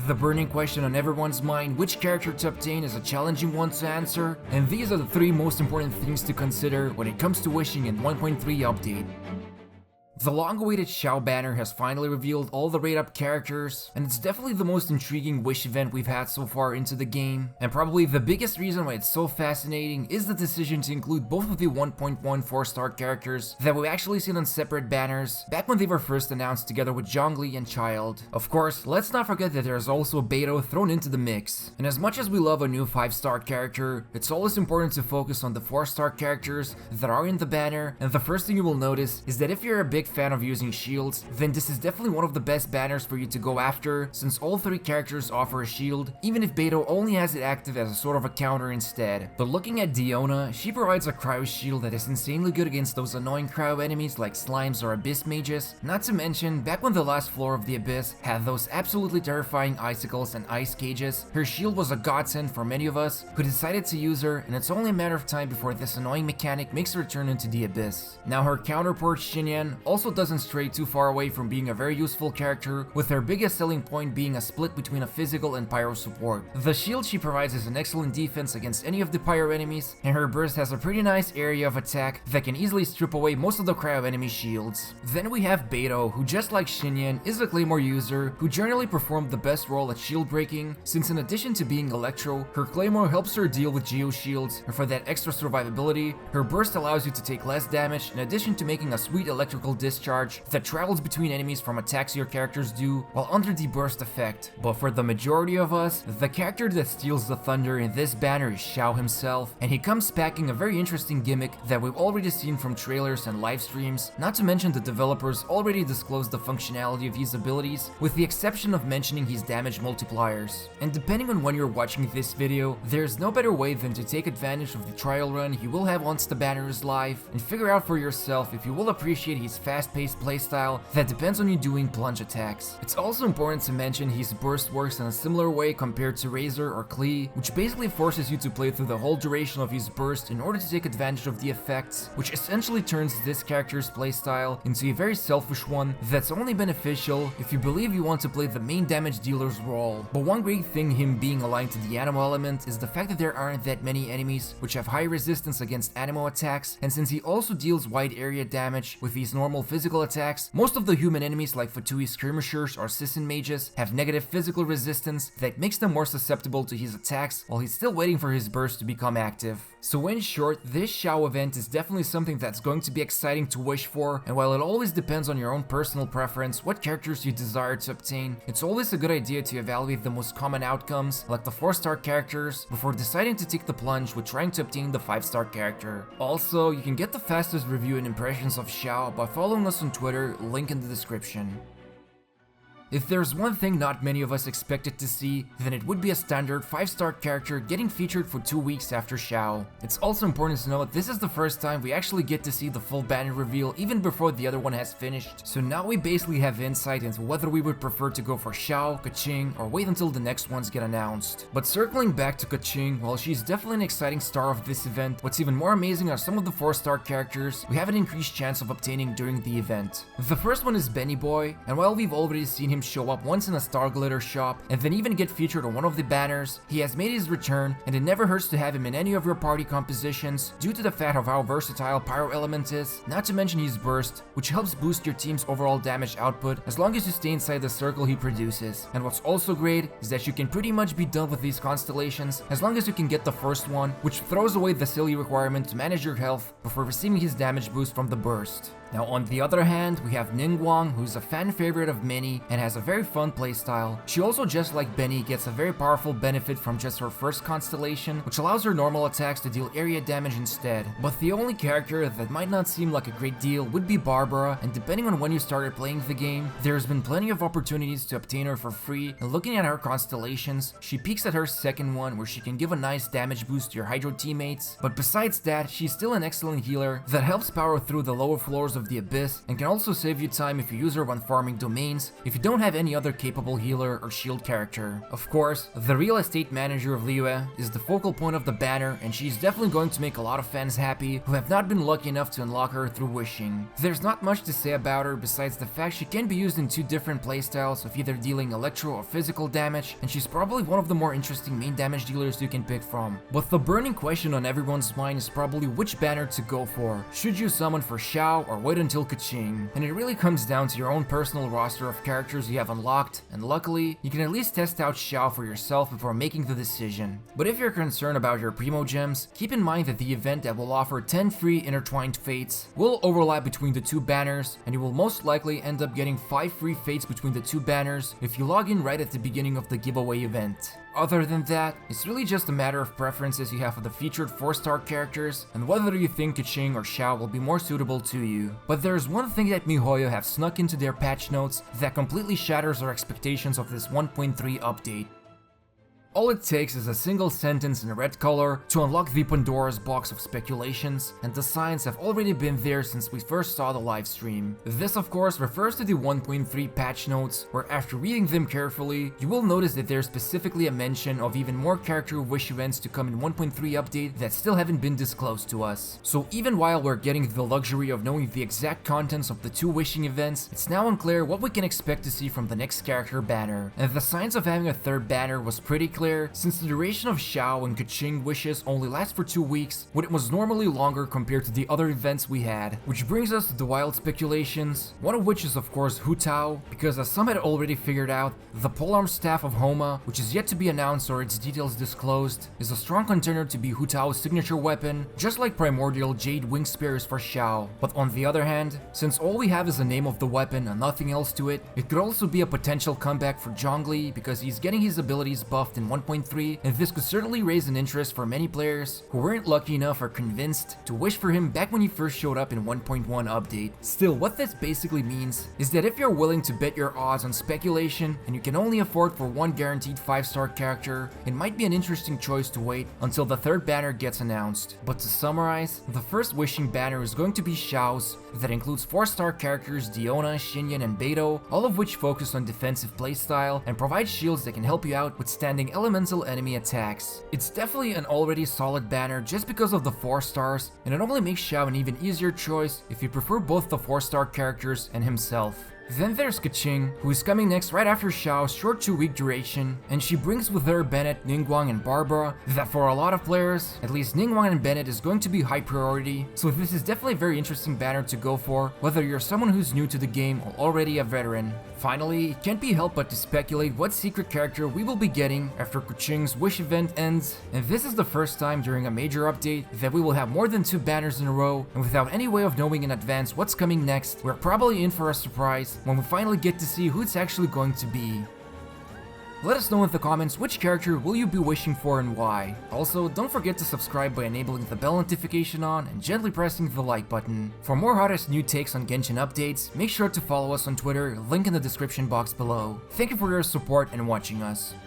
The burning question on everyone's mind, which character to obtain, is a challenging one to answer, and these are the 3 most important things to consider when it comes to wishing in 1.3 update. The long-awaited Xiao banner has finally revealed all the rate-up characters, and it's definitely the most intriguing wish event we've had so far into the game, and probably the biggest reason why it's so fascinating is the decision to include both of the 1.1 4-star characters that we've actually seen on separate banners back when they were first announced together with Zhongli and Childe. Of course, let's not forget that there's also Beidou thrown into the mix, and as much as we love a new 5-star character, it's always important to focus on the 4-star characters that are in the banner, and the first thing you will notice is that if you're a big fan of using shields, then this is definitely one of the best banners for you to go after, since all 3 characters offer a shield, even if Beidou only has it active as a sort of a counter instead. But looking at Diona, she provides a cryo shield that is insanely good against those annoying cryo enemies like slimes or abyss mages, not to mention, back when the last floor of the abyss had those absolutely terrifying icicles and ice cages, her shield was a godsend for many of us who decided to use her, and it's only a matter of time before this annoying mechanic makes a return into the abyss. Now her counterpart Xinyan also doesn't stray too far away from being a very useful character, with her biggest selling point being a split between a physical and pyro support. The shield she provides is an excellent defense against any of the pyro enemies, and her burst has a pretty nice area of attack that can easily strip away most of the cryo enemy shields. Then we have Beidou, who just like Xinyan is a claymore user who generally performed the best role at shield breaking, since in addition to being electro, her claymore helps her deal with geo shields, and for that extra survivability, her burst allows you to take less damage in addition to making a sweet electrical discharge that travels between enemies from attacks your characters do while under the burst effect. But for the majority of us, the character that steals the thunder in this banner is Xiao himself, and he comes packing a very interesting gimmick that we've already seen from trailers and live streams, not to mention the developers already disclosed the functionality of his abilities, with the exception of mentioning his damage multipliers. And depending on when you're watching this video, there's no better way than to take advantage of the trial run he will have once the banner is live, and figure out for yourself if you will appreciate his fast-paced playstyle that depends on you doing plunge attacks. It's also important to mention his burst works in a similar way compared to Razor or Klee, which basically forces you to play through the whole duration of his burst in order to take advantage of the effects, which essentially turns this character's playstyle into a very selfish one that's only beneficial if you believe you want to play the main damage dealer's role. But one great thing him being aligned to the Anemo element is the fact that there aren't that many enemies which have high resistance against Anemo attacks, and since he also deals wide area damage with these normal physical attacks, most of the human enemies like Fatui skirmishers or Sisson mages have negative physical resistance that makes them more susceptible to his attacks while he's still waiting for his burst to become active. So in short, this Xiao event is definitely something that's going to be exciting to wish for, and while it always depends on your own personal preference what characters you desire to obtain, it's always a good idea to evaluate the most common outcomes, like the 4-star characters, before deciding to take the plunge with trying to obtain the 5-star character. Also, you can get the fastest review and impressions of Xiao by following us on Twitter, link in the description. If there's one thing not many of us expected to see, then it would be a standard 5-star character getting featured for 2 weeks after Xiao. It's also important to note this is the first time we actually get to see the full banner reveal even before the other one has finished, so now we basically have insight into whether we would prefer to go for Xiao, Keqing, or wait until the next ones get announced. But circling back to Keqing, while she's definitely an exciting star of this event, what's even more amazing are some of the 4-star characters we have an increased chance of obtaining during the event. The first one is Benny Boy, and while we've already seen him show up once in a Star Glitter shop and then even get featured on one of the banners, he has made his return, and it never hurts to have him in any of your party compositions due to the fact of how versatile Pyro Element is, not to mention his burst, which helps boost your team's overall damage output as long as you stay inside the circle he produces. And what's also great is that you can pretty much be done with these constellations as long as you can get the first one, which throws away the silly requirement to manage your health before receiving his damage boost from the burst. Now on the other hand, we have Ningguang, who's a fan favorite of many and has a very fun playstyle. She also, just like Benny, gets a very powerful benefit from just her first constellation, which allows her normal attacks to deal area damage instead. But the only character that might not seem like a great deal would be Barbara, and depending on when you started playing the game, there's been plenty of opportunities to obtain her for free, and looking at her constellations, she peaks at her second one where she can give a nice damage boost to your Hydro teammates, but besides that, she's still an excellent healer that helps power through the lower floors of the Abyss and can also save you time if you use her when farming domains, if you don't don't have any other capable healer or shield character. Of course, the real estate manager of Liyue is the focal point of the banner, and she's definitely going to make a lot of fans happy who have not been lucky enough to unlock her through wishing. There's not much to say about her besides the fact she can be used in 2 different playstyles of either dealing electro or physical damage, and she's probably one of the more interesting main damage dealers you can pick from. But the burning question on everyone's mind is probably which banner to go for. Should you summon for Xiao or wait until Keqing? And it really comes down to your own personal roster of characters you have unlocked, and luckily, you can at least test out Xiao for yourself before making the decision. But if you're concerned about your Primo Gems, keep in mind that the event that will offer 10 free Intertwined Fates will overlap between the 2 banners, and you will most likely end up getting 5 free Fates between the 2 banners if you log in right at the beginning of the giveaway event. Other than that, it's really just a matter of preferences you have for the featured 4-star characters and whether you think Keqing or Xiao will be more suitable to you. But there's one thing that MiHoYo have snuck into their patch notes that completely shatters our expectations of this 1.3 update. All it takes is a single sentence in red color to unlock the Pandora's box of speculations, and the signs have already been there since we first saw the livestream. This of course refers to the 1.3 patch notes, where after reading them carefully, you will notice that there's specifically a mention of even more character wish events to come in 1.3 update that still haven't been disclosed to us. So even while we're getting the luxury of knowing the exact contents of the 2 wishing events, it's now unclear what we can expect to see from the next character banner. And the signs of having a 3rd banner was pretty clear, since the duration of Xiao and Keqing wishes only lasts for 2 weeks, when it was normally longer compared to the other events we had. Which brings us to the wild speculations, one of which is of course Hu Tao, because as some had already figured out, the polearm staff of Homa, which is yet to be announced or its details disclosed, is a strong contender to be Hu Tao's signature weapon, just like Primordial Jade Wing Spear is for Xiao. But on the other hand, since all we have is the name of the weapon and nothing else to it, it could also be a potential comeback for Zhongli because he's getting his abilities buffed in 1.3, and this could certainly raise an interest for many players who weren't lucky enough or convinced to wish for him back when he first showed up in 1.1 update. Still, what this basically means is that if you're willing to bet your odds on speculation and you can only afford for 1 guaranteed 5-star character, it might be an interesting choice to wait until the 3rd banner gets announced. But to summarize, the first wishing banner is going to be Xiao's, that includes 4-star characters Diona, Xinyan, and Beidou, all of which focus on defensive playstyle and provide shields that can help you out withstanding elemental enemy attacks. It's definitely an already solid banner just because of the 4 stars, and it only makes Xiao an even easier choice if you prefer both the 4-star characters and himself. Then there's Keqing, who is coming next right after Xiao's short 2-week duration, and she brings with her Bennett, Ningguang, and Barbara that for a lot of players, at least Ningguang and Bennett is going to be high priority, so this is definitely a very interesting banner to go for, whether you're someone who's new to the game or already a veteran. Finally, it can't be helped but to speculate what secret character we will be getting after Keqing's wish event ends, and this is the first time during a major update that we will have more than 2 banners in a row, and without any way of knowing in advance what's coming next, we're probably in for a surprise when we finally get to see who it's actually going to be. Let us know in the comments which character will you be wishing for and why. Also, don't forget to subscribe by enabling the bell notification on and gently pressing the like button. For more hottest new takes on Genshin updates, make sure to follow us on Twitter, link in the description box below. Thank you for your support and watching us.